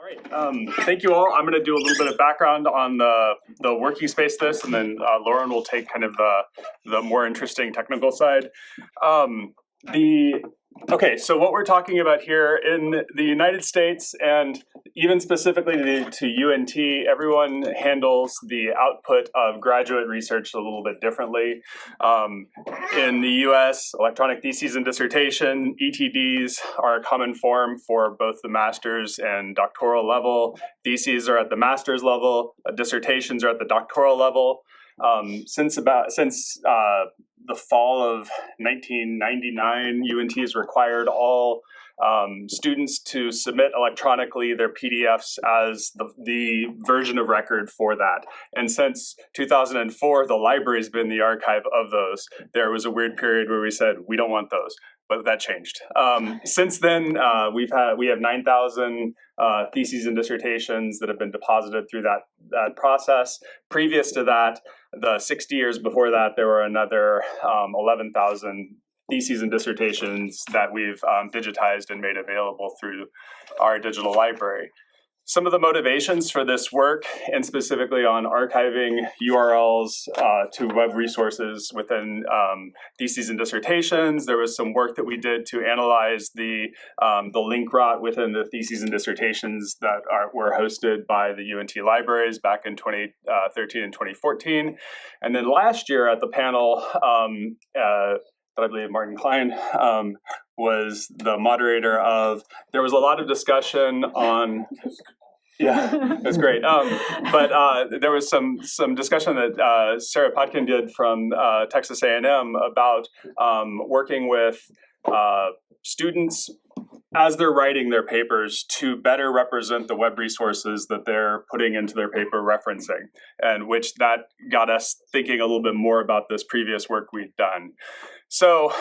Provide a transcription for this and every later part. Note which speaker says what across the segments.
Speaker 1: All right, thank you all. I'm going to do a little bit of background on the working space this, and then Lauren will take kind of the more interesting technical side. Okay, so what we're talking about here in the United States, and even specifically to UNT, everyone handles the output of graduate research a little bit differently. In the US, electronic theses and dissertation, ETDs are a common form for both the master's and doctoral level. Theses are at the master's level, dissertations are at the doctoral level. Since the fall of 1999, UNT has required all students to submit electronically their PDFs as the version of record for that. And since 2004, the library's been the archive of those. There was a weird period where we said, we don't want those. But that changed. Since then, we have 9,000 theses and dissertations that have been deposited through that process. Previous to that, the 60 years before that, there were another 11,000 theses and dissertations that we've digitized and made available through our digital library. Some of the motivations for this work, and specifically on archiving URLs to web resources within theses and dissertations, there was some work that we did to analyze the link rot within the theses and dissertations that were hosted by the UNT libraries back in 2013 and 2014. And then last year at the panel, that I believe Martin Klein was the moderator of, there was a lot of discussion on, yeah, that's great. But there was some discussion that Sarah Potkin did from Texas A&M about working with students as they're writing their papers to better represent the web resources that they're putting into their paper referencing, and which that got us thinking a little bit more about this previous work we'd done. So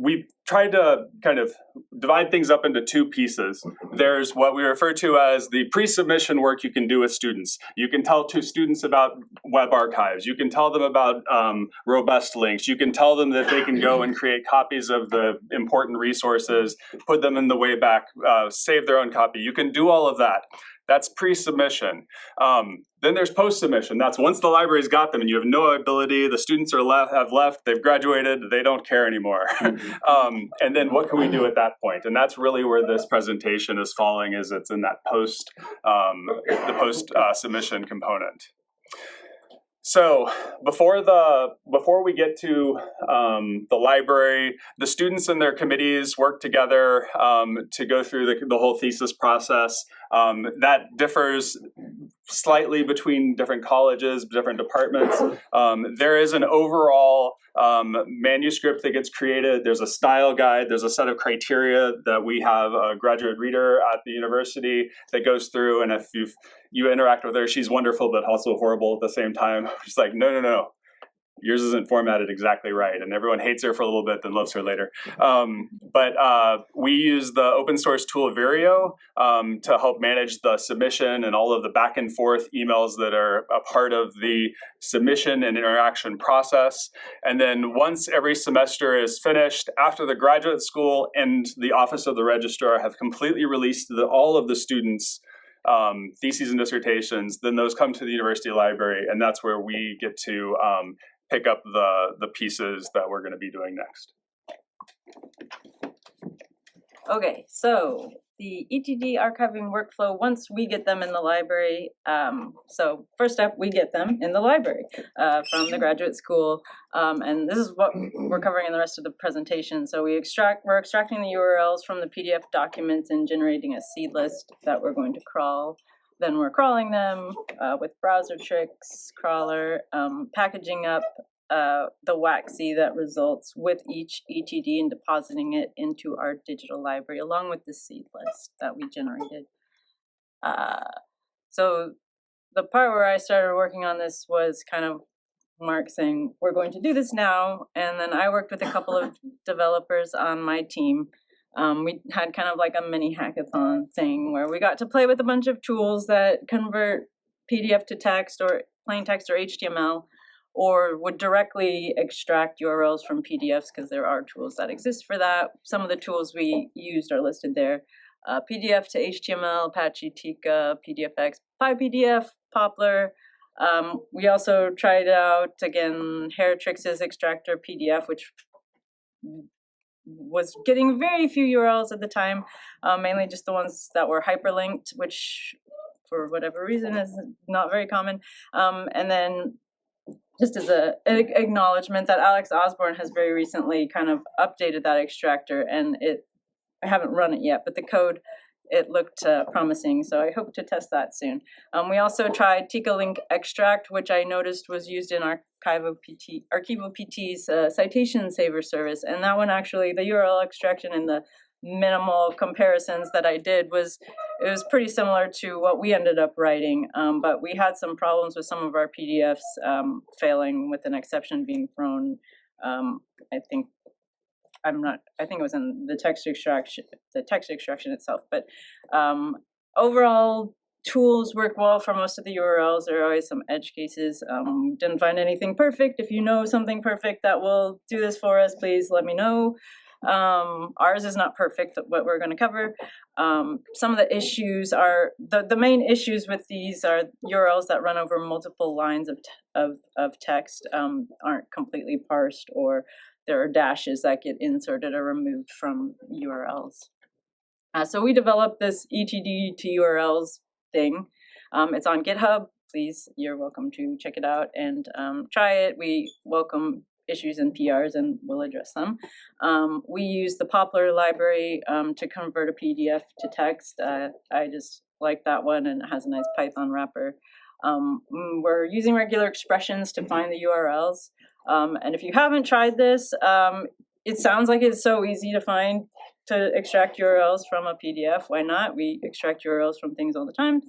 Speaker 1: we tried to kind of divide things up into two pieces. There's what we refer to as the pre-submission work you can do with students. You can tell to students about web archives. You can tell them about robust links. You can tell them that they can go and create copies of the important resources, put them in the Wayback, save their own copy. You can do all of that. That's pre-submission. Then there's post-submission. That's once the library's got them and you have no ability, the students have left, they've graduated, they don't care anymore. And then what can we do at that point? And that's really where this presentation is falling, is it's in that post-submission component. So before we get to the library, the students and their committees work together to go through the whole thesis process. That differs slightly between different colleges, different departments. There is an overall manuscript that gets created. There's a style guide. There's a set of criteria that we have a graduate reader at the university that goes through. And if you interact with her, she's wonderful, but also horrible at the same time. She's like, no. Yours isn't formatted exactly right, and everyone hates her for a little bit, then loves her later. But we use the open source tool Vireo to help manage the submission and all of the back and forth emails that are a part of the submission and interaction process. And then once every semester is finished, after the graduate school and the Office of the Registrar have completely released all of the students' theses and dissertations, then those come to the university library, and that's where we get to pick up the pieces that we're going to be doing next.
Speaker 2: Okay, so the ETD archiving workflow, once we get them in the library, so first up, we get them in the library from the graduate school, and this is what we're covering in the rest of the presentation. So we're extracting the URLs from the PDF documents and generating a seed list that we're going to crawl. Then we're crawling them with browser tricks, crawler, packaging up the WACZ that results with each ETD and depositing it into our digital library along with the seed list that we generated. So the part where I started working on this was kind of Mark saying, we're going to do this now. And then I worked with a couple of developers on my team. We had kind of like a mini hackathon thing where we got to play with a bunch of tools that convert PDF to text or plain text or HTML, or would directly extract URLs from PDFs, because there are tools that exist for that. Some of the tools we used are listed there. PDF to HTML, Apache, Tika, PDFX, PyPDF, Poplar. We also tried out, again, Heritrix's extractor PDF, which was getting very few URLs at the time, mainly just the ones that were hyperlinked, which for whatever reason is not very common. And then just as an acknowledgement that Alex Osborne has very recently kind of updated that extractor, and I haven't run it yet, but the code, it looked promising, so I hope to test that soon. We also tried Tika Link Extract, which I noticed was used in Archival PT's citation saver service, and that one actually, the URL extraction and the minimal comparisons that I did was pretty similar to what we ended up writing, but we had some problems with some of our PDFs failing, with an exception being thrown. I think it was in the text extraction itself, but overall tools work well for most of the URLs. There are always some edge cases. Didn't find anything perfect. If you know something perfect that will do this for us, please let me know. Ours is not perfect, what we're going to cover. Some of the issues are, the main issues with these are URLs that run over multiple lines of text aren't completely parsed, or there are dashes that get inserted or removed from URLs. So we developed this ETD to URLs thing. It's on GitHub. Please, you're welcome to check it out and try it. We welcome issues and PRs, and we'll address them. We use the Poplar library to convert a PDF to text. I just like that one, and it has a nice Python wrapper. We're using regular expressions to find the URLs. And if you haven't tried this, it sounds like it's so easy to extract URLs from a PDF. Why not? We extract URLs from things all the time.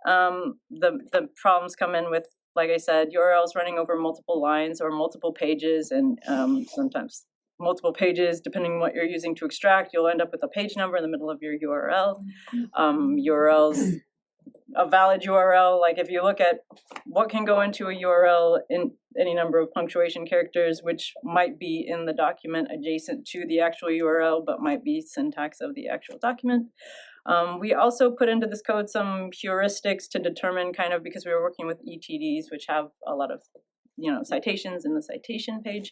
Speaker 2: The problems come in with, like I said, URLs running over multiple lines or multiple pages, and sometimes multiple pages, depending on what you're using to extract, you'll end up with a page number in the middle of your URL. URLs, a valid URL, like if you look at what can go into a URL in any number of punctuation characters, which might be in the document adjacent to the actual URL, but might be syntax of the actual document. We also put into this code some heuristics to determine, kind of, because we were working with ETDs, which have a lot of, citations in the citation page.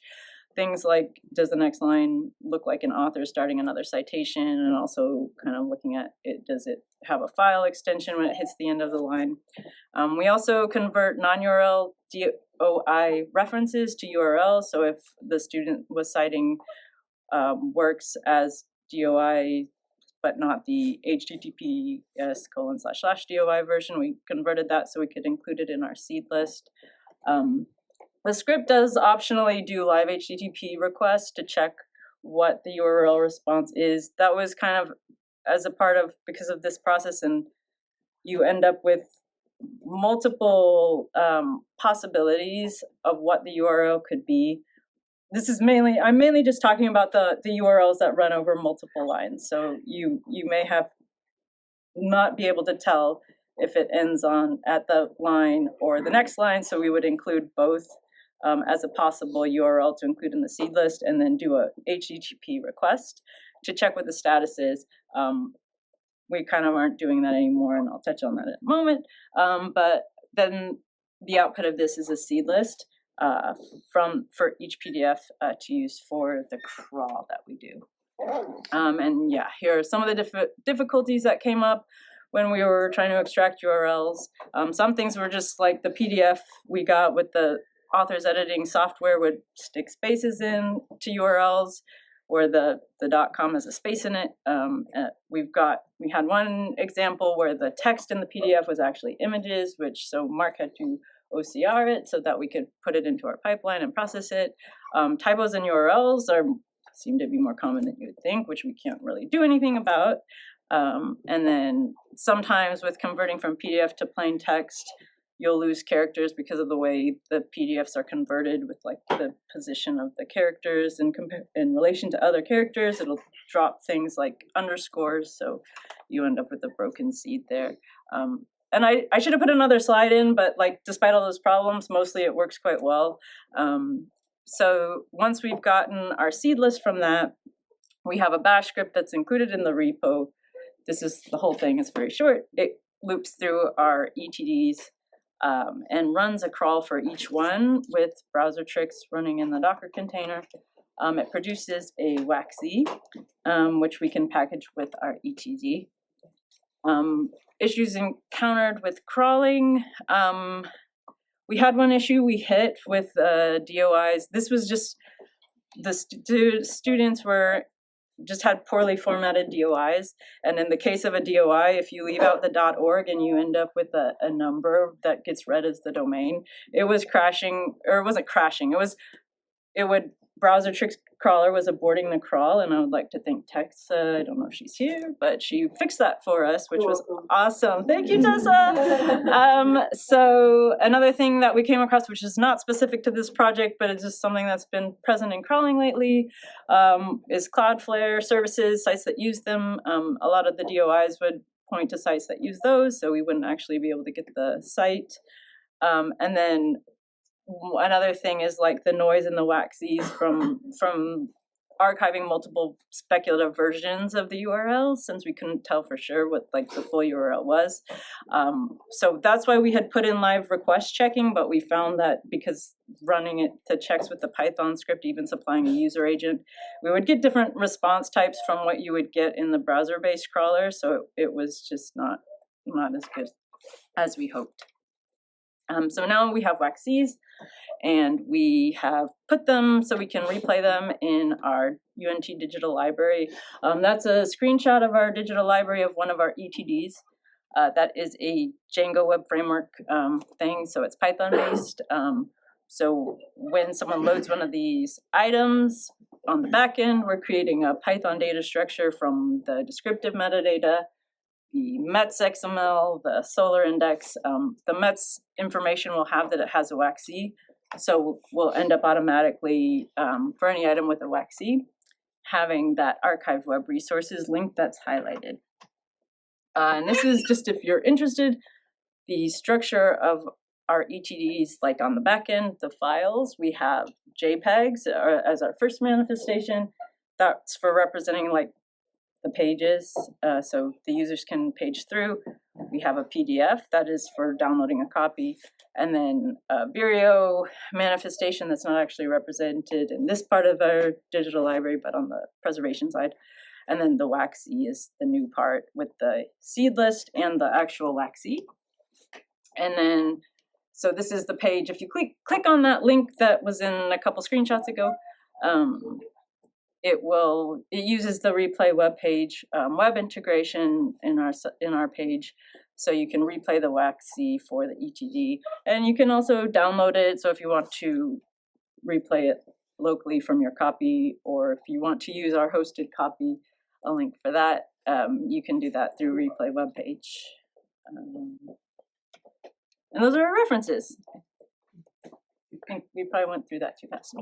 Speaker 2: Things like, does the next line look like an author starting another citation? And also kind of looking at it, does it have a file extension when it hits the end of the line? We also convert non-URL DOI references to URL. So if the student was citing works as DOI, but not the https://DOI version, we converted that so we could include it in our seed list. The script does optionally do live HTTP requests to check what the URL response is. That was kind of as a part of, because of this process, and you end up with multiple possibilities of what the URL could be. I'm mainly just talking about the URLs that run over multiple lines. So you may have not be able to tell if it ends at the line or the next line. So we would include both as a possible URL to include in the seed list, and then do a HTTP request to check what the status is. We kind of aren't doing that anymore, and I'll touch on that in a moment. But then the output of this is a seed list for each PDF to use for the crawl that we do. And yeah, here are some of the difficulties that came up when we were trying to extract URLs. Some things were just like the PDF we got with the author's editing software would stick spaces in to URLs where the .com has a space in it. We had one example where the text in the PDF was actually images, so Mark had to OCR it so that we could put it into our pipeline and process it. Typos in URLs seem to be more common than you would think, which we can't really do anything about. And then sometimes with converting from PDF to plain text, you'll lose characters because of the way the PDFs are converted, with like the position of the characters in relation to other characters. It'll drop things like underscores, so you end up with a broken seed there. And I should have put another slide in, but like despite all those problems, mostly it works quite well. So once we've gotten our seed list from that, we have a bash script that's included in the repo this is, the whole thing is very short. It loops through our ETDs and runs a crawl for each one with browser tricks running in the Docker container. It produces a WACZ, which we can package with our ETD. Issues encountered with crawling. We had one issue we hit with DOIs. This was just the students just had poorly formatted DOIs. And in the case of a DOI, if you leave out the .org and you end up with a number that gets read as the domain, it was crashing, or it wasn't crashing, browser tricks crawler was aborting the crawl, and I would like to thank Tessa, I don't know if she's here, but she fixed that for us, which was awesome. Thank you, Tessa. So another thing that we came across, which is not specific to this project, but it's just something that's been present in crawling lately, is Cloudflare services, sites that use them. A lot of the DOIs would point to sites that use those, so we wouldn't actually be able to get the site. And then another thing is like the noise in the WACZs from archiving multiple speculative versions of the URLs, since we couldn't tell for sure what like the full URL was. So that's why we had put in live request checking, but we found that because running it to checks with the Python script, even supplying a user agent, we would get different response types from what you would get in the browser-based crawler. So it was just not as good as we hoped. So now we have WACZs, and we have put them so we can replay them in our UNT digital library. That's a screenshot of our digital library of one of our ETDs. That is a Django Web Framework thing, so it's Python-based. So when someone loads one of these items on the back end, we're creating a Python data structure from the descriptive metadata, the METS XML, the Solar index. The METS information will have that it has a WACZ, so we'll end up automatically, for any item with a WACZ, having that archived web resources link that's highlighted. And this is just if you're interested, the structure of our ETDs, like on the back end, the files, we have JPEGs as our first manifestation. That's for representing like the pages, so the users can page through. We have a PDF that is for downloading a copy, and then a Vireo manifestation that's not actually represented in this part of our digital library, but on the preservation side. And then the WACZ is the new part with the seed list and the actual WACZ. And then, so this is the page. If you click on that link that was in a couple screenshots ago, it uses the replay web page web integration in our page, so you can replay the WACZ for the ETD, and you can also download it. So if you want to replay it locally from your copy, or if you want to use our hosted copy, a link for that, you can do that through replay web page. And those are our references. I think we probably went through that too fast.